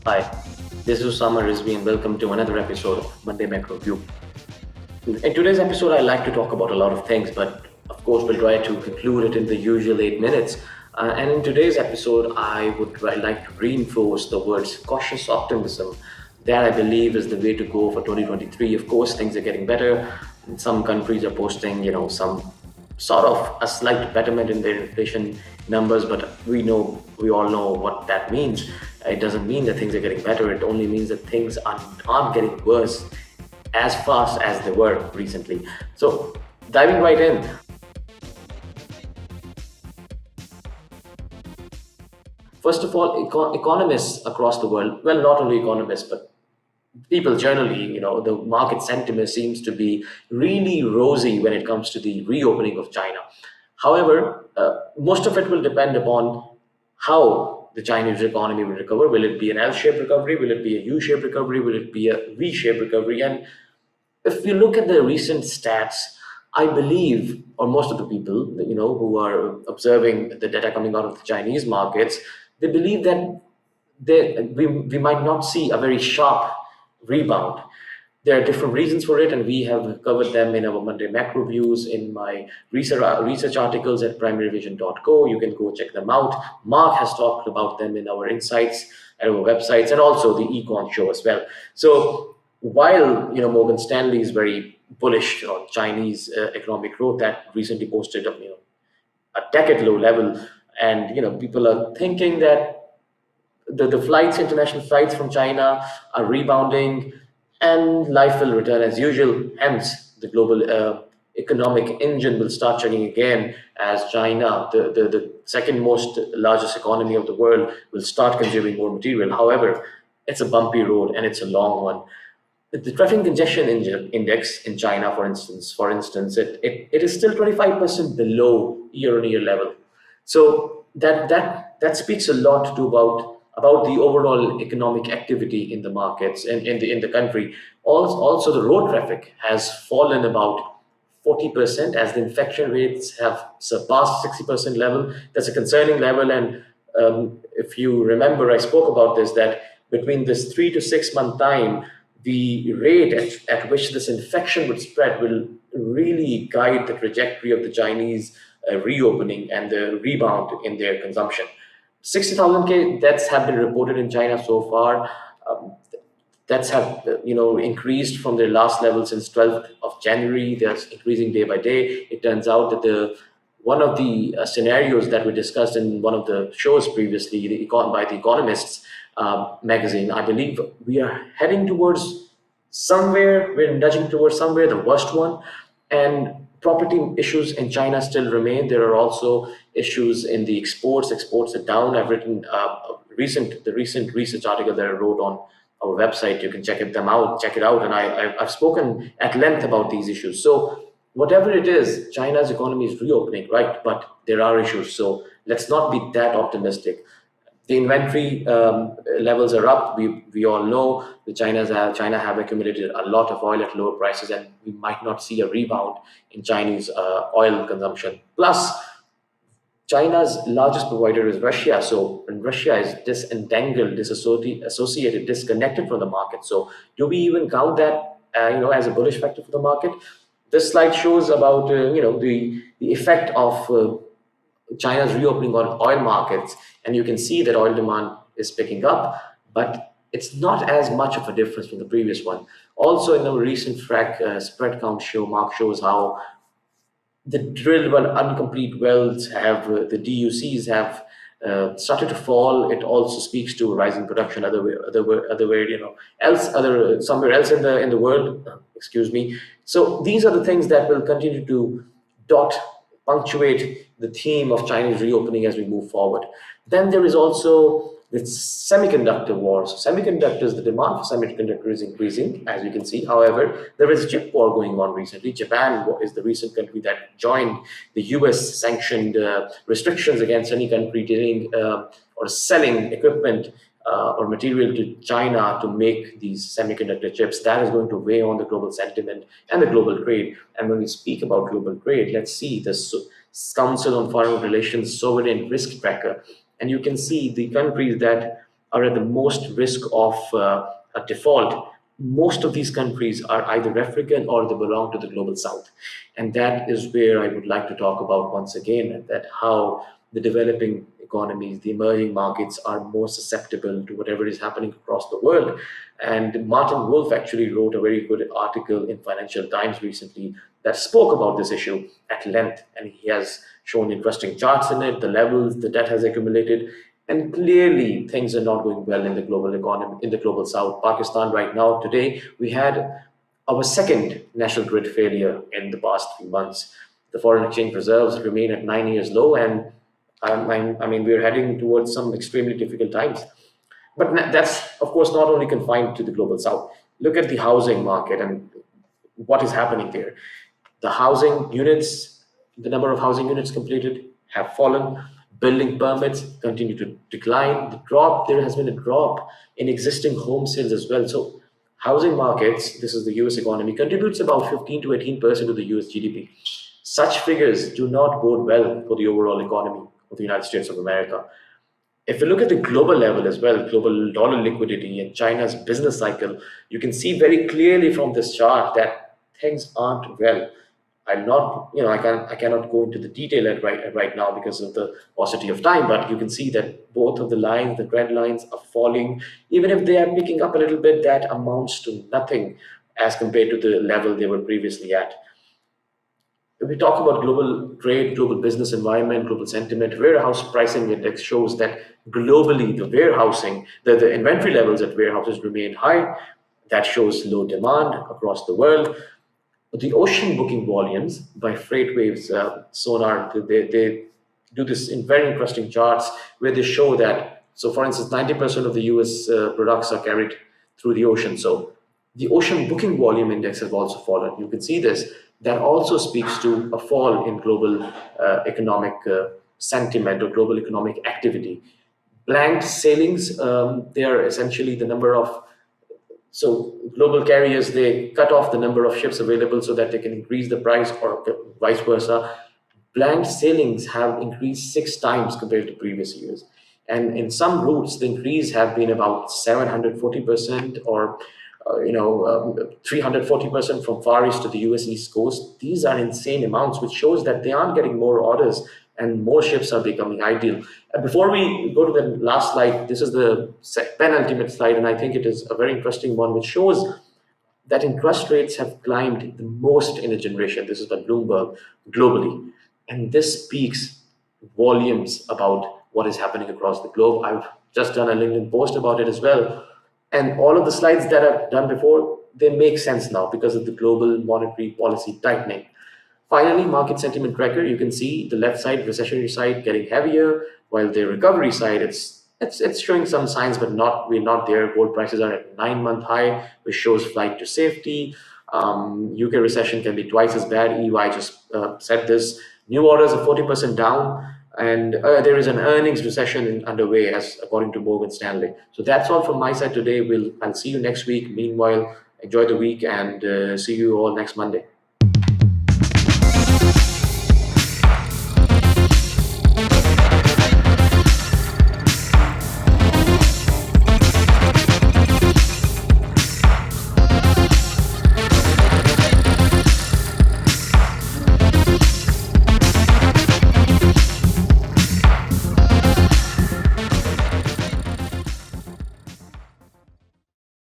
Hi, this is Osama Rizvi and welcome to another episode of Monday Macro View. In today's episode, I like to talk about a lot of things, but of course, we'll try to conclude it in the usual 8 minutes. And in today's episode, I would like to reinforce the words cautious optimism. That I believe is the way to go for 2023. Of course, things are getting better. Some countries are posting, some sort of a slight betterment in their inflation numbers, but we all know what that means. It doesn't mean that things are getting better. It only means that things aren't getting worse as fast as they were recently. So diving right in. First of all, economists across the world, well, not only economists, but people generally, the market sentiment seems to be really rosy when it comes to the reopening of China. However, most of it will depend upon how the Chinese economy will recover. Will it be an L-shaped recovery? Will it be a U-shaped recovery? Will it be a V-shaped recovery? And if you look at the recent stats, I believe, or most of the people, who are observing the data coming out of the Chinese markets, they believe that we might not see a very sharp rebound. There are different reasons for it, and we have covered them in our Monday macro views in my research articles at primaryvision.co. You can go check them out. Mark has talked about them in our insights at our websites and also the Econ show as well. So while Morgan Stanley is very bullish on Chinese economic growth that recently posted a decade low level, and people are thinking that the international flights from China are rebounding and life will return as usual. Hence, the global economic engine will start chugging again as China, the second most largest economy of the world, will start consuming more material. However, it's a bumpy road and it's a long one. The traffic congestion index in China, for instance, it is still 25% below year-on-year level. So that speaks a lot to about the overall economic activity in the markets and in the country. Also, the road traffic has fallen about 40% as the infection rates have surpassed 60% level. That's a concerning level. And if you remember, I spoke about this, that between this 3 to 6 month time, the rate at which this infection would spread will really guide the trajectory of the Chinese reopening and the rebound in their consumption. 60,000 deaths have been reported in China so far. Deaths have increased from their last level since 12th of January. They're increasing day by day. It turns out that one of the scenarios that we discussed in one of the shows previously by the Economists magazine, I believe we are heading towards somewhere, we're nudging towards somewhere, the worst one. And property issues in China still remain. There are also issues in the exports. Exports are down. I've written the recent research article that I wrote on our website. You can check it out. And I've spoken at length about these issues. So whatever it is, China's economy is reopening, right? But there are issues. So let's not be that optimistic. The inventory levels are up. We all know the China have accumulated a lot of oil at lower prices, and we might not see a rebound in Chinese oil consumption. Plus, China's largest provider is Russia. So when Russia is disentangled, disassociated, disconnected from the market. So do we even count that as a bullish factor for the market? This slide shows about the effect of China's reopening on oil markets, and you can see that oil demand is picking up, but it's not as much of a difference from the previous one. Also, in the recent spread count show, Mark shows how the drilled but incomplete wells the DUCs have started to fall. It also speaks to rising production somewhere else in the world. Excuse me. So these are the things that will continue to punctuate the theme of Chinese reopening as we move forward. Then there is also the semiconductor war. So semiconductors, the demand for semiconductor is increasing, as you can see. However, there is a chip war going on recently. Japan is the recent country that joined the US sanctioned restrictions against any country dealing or selling equipment or material to China to make these semiconductor chips. That is going to weigh on the global sentiment and the global trade. And when we speak about global trade, let's see this Council on Foreign Relations Sovereign Risk Tracker. And you can see the countries that are at the most risk of a default, most of these countries are either African or they belong to the global south. And that is where I would like to talk about once again that how the developing economies, the emerging markets are more susceptible to whatever is happening across the world. And Martin Wolf actually wrote a very good article in Financial Times recently that spoke about this issue at length. And he has shown interesting charts in it, the levels the debt has accumulated. And clearly, things are not going well in the global economy, in the global south. Pakistan, right now, today, we had our second national grid failure in the past few months. The foreign exchange reserves remain at 9 years low, and I mean, we're heading towards some extremely difficult times. But that's, of course, not only confined to the global south. Look at the housing market and what is happening there. The housing units, the number of housing units completed have fallen. Building permits continue to decline. There has been a drop in existing home sales as well. So housing markets, this is the US economy, contributes about 15 to 18% of the US GDP. Such figures do not bode well for the overall economy of the United States of America. If you look at the global level as well, global dollar liquidity and China's business cycle, you can see very clearly from this chart that things aren't well. I'm not, I cannot go into the detail right now because of the paucity of time, but you can see that both of the lines, the trend lines are falling. Even if they are picking up a little bit, that amounts to nothing as compared to the level they were previously at. If we talk about global trade, global business environment, global sentiment, warehouse pricing index shows that globally the warehousing, the inventory levels at warehouses remain high. That shows low demand across the world. The ocean booking volumes by freight waves sonar, they do this in very interesting charts where they show that, so for instance, 90% of the US products are carried through the ocean. So the ocean booking volume index has also fallen. You can see this. That also speaks to a fall in global economic sentiment or global economic activity. Blanked sailings, they are essentially the number of, so global carriers, they cut off the number of ships available so that they can increase the price or vice versa. Blanked sailings have increased 6 times compared to previous years. And in some routes, the increase have been about 740% or 340% from Far East to the US East Coast. These are insane amounts, which shows that they aren't getting more orders and more ships are becoming ideal. And before we go to the last slide, this is the penultimate slide, and I think it is a very interesting one, which shows that interest rates have climbed the most in a generation. This is by Bloomberg globally. And this speaks volumes about what is happening across the globe. I've just done a LinkedIn post about it as well. And all of the slides that I've done before, they make sense now because of the global monetary policy tightening. Finally, market sentiment tracker, you can see the left side, recessionary side, getting heavier, while the recovery side, it's showing some signs, but we're not there. Gold prices are at 9-month high, which shows flight to safety. UK recession can be twice as bad. EY just said this. New orders are 40% down, and there is an earnings recession underway, as according to Morgan Stanley. So that's all from my side today. I'll see you next week. Meanwhile, enjoy the week and see you all next Monday.